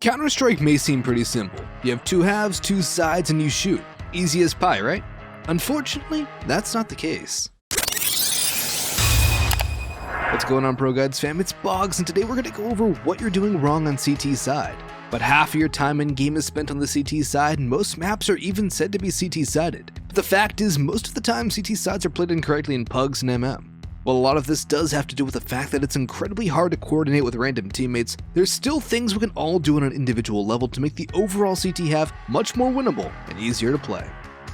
Counter-Strike may seem pretty simple. You have two halves, two sides, and you shoot. Easy as pie, right? Unfortunately, that's not the case. What's going on, ProGuides fam? It's Boggs, and today we're going to go over what you're doing wrong on CT side. But half of your time in game is spent on the CT side, and most maps are even said to be CT sided. But the fact is, most of the time CT sides are played incorrectly in PUGs and MM. While a lot of this does have to do with the fact that it's incredibly hard to coordinate with random teammates, there's still things we can all do on an individual level to make the overall CT half much more winnable and easier to play.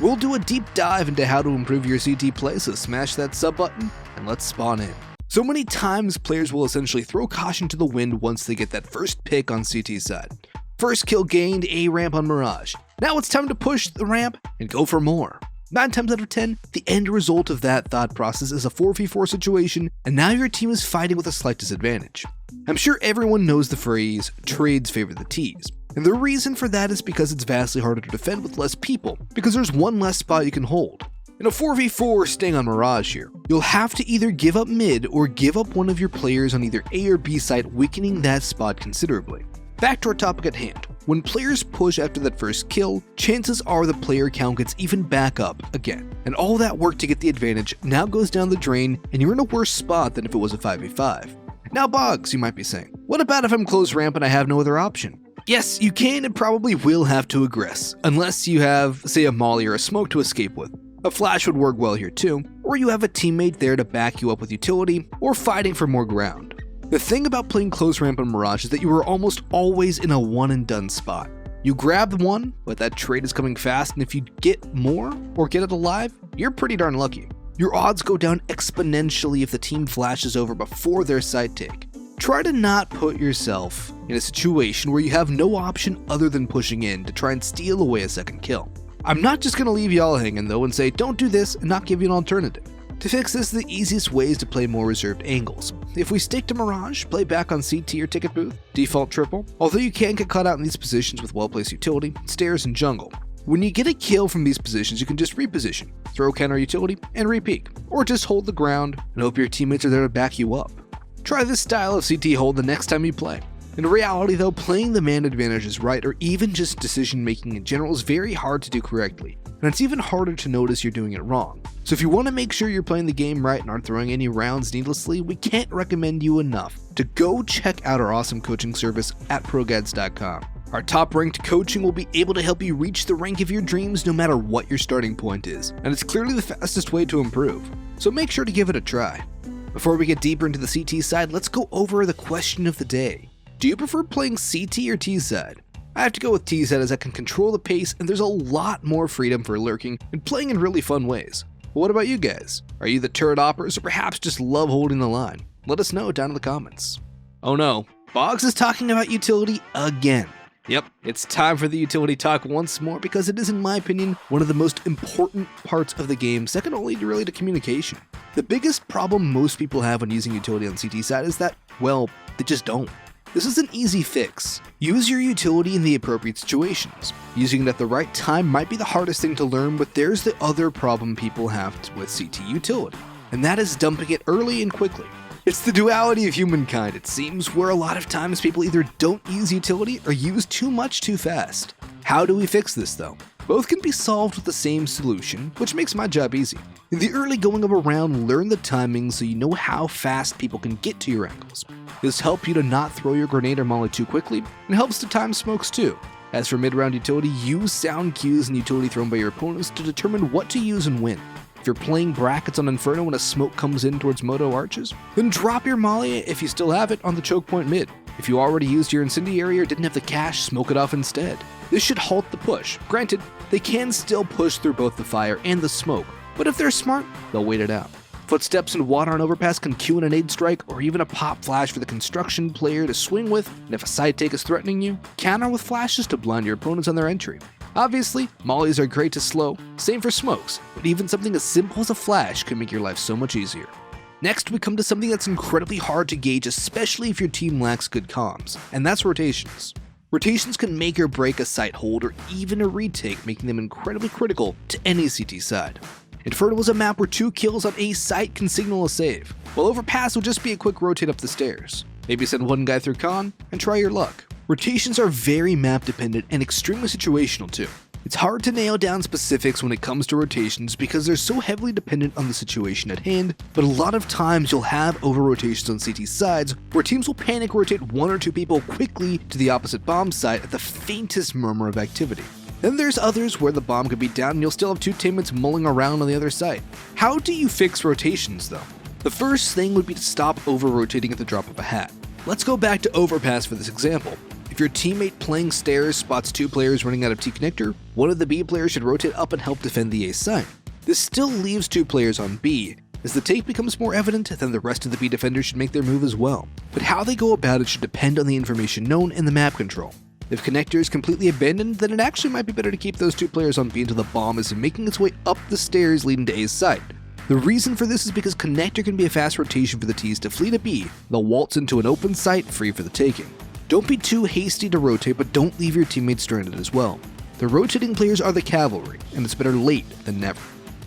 We'll do a deep dive into how to improve your CT play, so smash that sub button and let's spawn in. So many times players will essentially throw caution to the wind once they get that first pick on CT side. First kill gained, A ramp on Mirage. Now it's time to push the ramp and go for more. 9 times out of 10, the end result of that thought process is a 4v4 situation, and now your team is fighting with a slight disadvantage. I'm sure everyone knows the phrase, trades favor the T's, and the reason for that is because it's vastly harder to defend with less people, because there's one less spot you can hold. In a 4v4 staying on Mirage here, you'll have to either give up mid or give up one of your players on either A or B site, weakening that spot considerably. Back to our topic at hand. When players push after that first kill, chances are the player count gets even back up again, and all that work to get the advantage now goes down the drain, and you're in a worse spot than if it was a 5v5. Now Boggs, you might be saying, what about if I'm close ramp and I have no other option? Yes, you can and probably will have to aggress, unless you have, say, a molly or a smoke to escape with. A flash would work well here too, or you have a teammate there to back you up with utility, or fighting for more ground. The thing about playing close ramp on Mirage is that you are almost always in a one and done spot. You grab one, but that trade is coming fast, and if you get more or get it alive, you're pretty darn lucky. Your odds go down exponentially if the team flashes over before their side take. Try to not put yourself in a situation where you have no option other than pushing in to try and steal away a second kill. I'm not just going to leave y'all hanging though and say don't do this and not give you an alternative. To fix this, the easiest way is to play more reserved angles. If we stick to Mirage, play back on CT or ticket booth, default triple, although you can get caught out in these positions with well-placed utility, stairs, and jungle. When you get a kill from these positions, you can just reposition, throw counter utility, and re-peek, or just hold the ground and hope your teammates are there to back you up. Try this style of CT hold the next time you play. In reality though, playing the man advantages right, or even just decision making in general, is very hard to do correctly, and it's even harder to notice you're doing it wrong. So if you want to make sure you're playing the game right and aren't throwing any rounds needlessly, we can't recommend you enough to go check out our awesome coaching service at ProGuides.com. Our top ranked coaching will be able to help you reach the rank of your dreams no matter what your starting point is, and it's clearly the fastest way to improve, so make sure to give it a try. Before we get deeper into the CT side, let's go over the question of the day. Do you prefer playing CT or T side? I have to go with T side as I can control the pace and there's a lot more freedom for lurking and playing in really fun ways. But what about you guys? Are you the turret operators or perhaps just love holding the line? Let us know down in the comments. Oh no, Boggs is talking about utility again. Yep, it's time for the utility talk once more because it is, in my opinion, one of the most important parts of the game, second only really to communication. The biggest problem most people have when using utility on CT side is that, well, they just don't. This is an easy fix. Use your utility in the appropriate situations. Using it at the right time might be the hardest thing to learn, but there's the other problem people have with CT utility, and that is dumping it early and quickly. It's the duality of humankind, it seems, where a lot of times people either don't use utility or use too much too fast. How do we fix this though? Both can be solved with the same solution, which makes my job easy. In the early going of a round, learn the timing so you know how fast people can get to your angles. This helps you to not throw your grenade or molly too quickly, and helps to time smokes too. As for mid-round utility, use sound cues and utility thrown by your opponents to determine what to use and when. If you're playing brackets on Inferno when a smoke comes in towards Moto arches, then drop your molly if you still have it on the choke point mid. If you already used your incendiary or didn't have the cash, smoke it off instead. This should halt the push. Granted, they can still push through both the fire and the smoke, but if they're smart, they'll wait it out. Footsteps and water on overpass can cue in a nade strike or even a pop flash for the construction player to swing with, and if a side take is threatening you, counter with flashes to blind your opponents on their entry. Obviously, mollies are great to slow, same for smokes, but even something as simple as a flash can make your life so much easier. Next, we come to something that's incredibly hard to gauge, especially if your team lacks good comms, and that's rotations. Rotations can make or break a site hold or even a retake, making them incredibly critical to any CT side. Inferno is a map where 2 kills on a site can signal a save, while Overpass will just be a quick rotate up the stairs. Maybe send one guy through con and try your luck. Rotations are very map dependent and extremely situational too. It's hard to nail down specifics when it comes to rotations because they're so heavily dependent on the situation at hand, but a lot of times you'll have over-rotations on CT sides where teams will panic rotate 1 or 2 people quickly to the opposite bomb site at the faintest murmur of activity. Then there's others where the bomb could be down and you'll still have 2 teammates mulling around on the other side. How do you fix rotations though? The first thing would be to stop over-rotating at the drop of a hat. Let's go back to overpass for this example. If your teammate playing stairs spots 2 players running out of T connector, one of the B players should rotate up and help defend the A site. This still leaves 2 players on B. As the take becomes more evident, then the rest of the B defenders should make their move as well. But how they go about it should depend on the information known in the map control. If connector is completely abandoned, then it actually might be better to keep those 2 players on B until the bomb is making its way up the stairs leading to A's site. The reason for this is because connector can be a fast rotation for the T's to flee to B. They'll waltz into an open site free for the taking. Don't be too hasty to rotate, but don't leave your teammates stranded as well. The rotating players are the cavalry, and it's better late than never.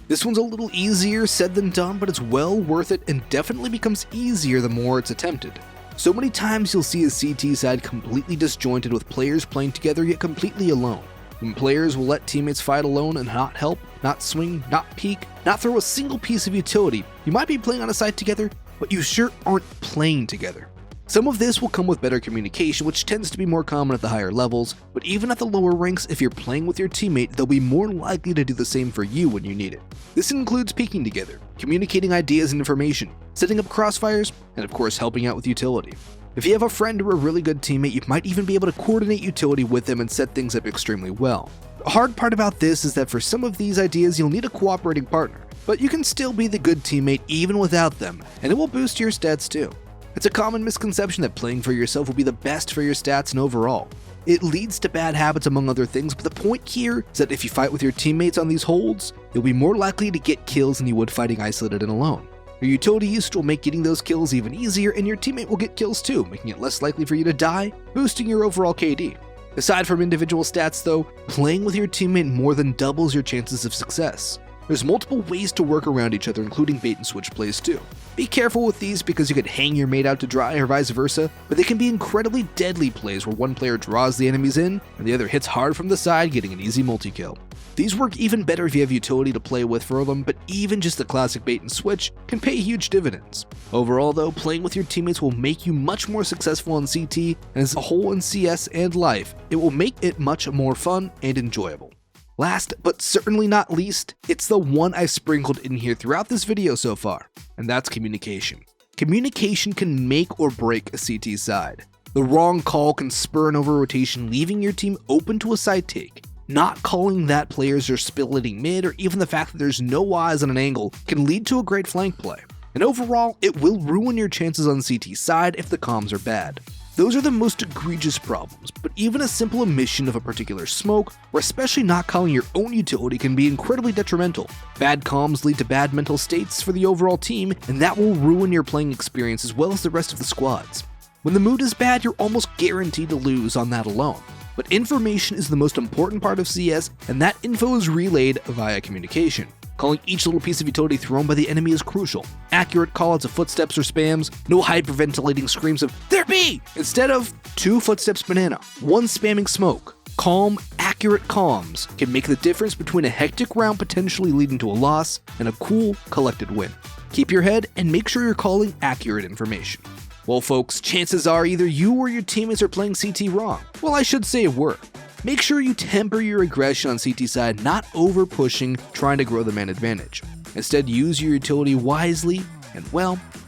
This one's a little easier said than done, but it's well worth it and definitely becomes easier the more it's attempted. So many times you'll see a CT side completely disjointed with players playing together yet completely alone. When players will let teammates fight alone and not help, not swing, not peek, not throw a single piece of utility, you might be playing on a site together, but you sure aren't playing together. Some of this will come with better communication, which tends to be more common at the higher levels, but even at the lower ranks, if you're playing with your teammate, they'll be more likely to do the same for you when you need it. This includes peeking together, communicating ideas and information, setting up crossfires, and of course helping out with utility. If you have a friend or a really good teammate, you might even be able to coordinate utility with them and set things up extremely well. The hard part about this is that for some of these ideas you'll need a cooperating partner, but you can still be the good teammate even without them, and it will boost your stats too. It's a common misconception that playing for yourself will be the best for your stats and overall. It leads to bad habits among other things, but the point here is that if you fight with your teammates on these holds, you'll be more likely to get kills than you would fighting isolated and alone. Your utility use will make getting those kills even easier, and your teammate will get kills too, making it less likely for you to die, boosting your overall KD. Aside from individual stats though, playing with your teammate more than doubles your chances of success. There's multiple ways to work around each other, including bait and switch plays too. Be careful with these because you could hang your mate out to dry or vice versa, but they can be incredibly deadly plays where one player draws the enemies in and the other hits hard from the side, getting an easy multi-kill. These work even better if you have utility to play with for them, but even just the classic bait and switch can pay huge dividends. Overall though, playing with your teammates will make you much more successful on CT, and as a whole in CS and life, it will make it much more fun and enjoyable. Last, but certainly not least, it's the one I've sprinkled in here throughout this video so far, and that's communication. Communication can make or break a CT side. The wrong call can spur an over-rotation, leaving your team open to a side take. Not calling that players are splitting mid, or even the fact that there's no eyes on an angle, can lead to a great flank play. And overall, it will ruin your chances on CT side if the comms are bad. Those are the most egregious problems, but even a simple omission of a particular smoke, or especially not calling your own utility, can be incredibly detrimental. Bad comms lead to bad mental states for the overall team, and that will ruin your playing experience as well as the rest of the squads. When the mood is bad, you're almost guaranteed to lose on that alone. But information is the most important part of CS, and that info is relayed via communication. Calling each little piece of utility thrown by the enemy is crucial. Accurate callouts of footsteps or spams, no hyperventilating screams of "There be!" instead of 2 footsteps banana, 1 spamming smoke. Calm, accurate comms can make the difference between a hectic round potentially leading to a loss and a cool, collected win. Keep your head and make sure you're calling accurate information. Well folks, chances are either you or your teammates are playing CT wrong. Well, I should say were. Make sure you temper your aggression on CT side, not over pushing, trying to grow the man advantage. Instead, use your utility wisely and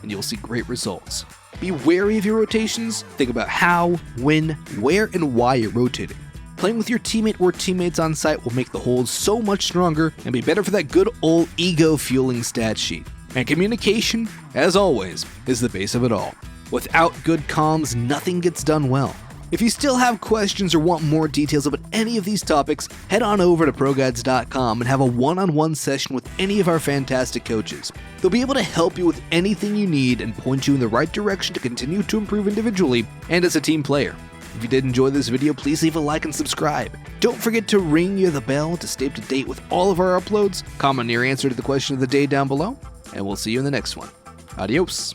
you'll see great results. Be wary of your rotations, think about how, when, where, and why you're rotating. Playing with your teammate or teammates on site will make the hold so much stronger and be better for that good old ego-fueling stat sheet. And communication, as always, is the base of it all. Without good comms, nothing gets done well. If you still have questions or want more details about any of these topics, head on over to ProGuides.com and have a one-on-one session with any of our fantastic coaches. They'll be able to help you with anything you need and point you in the right direction to continue to improve individually and as a team player. If you did enjoy this video, please leave a like and subscribe. Don't forget to ring the bell to stay up to date with all of our uploads, comment your answer to the question of the day down below, and we'll see you in the next one. Adios.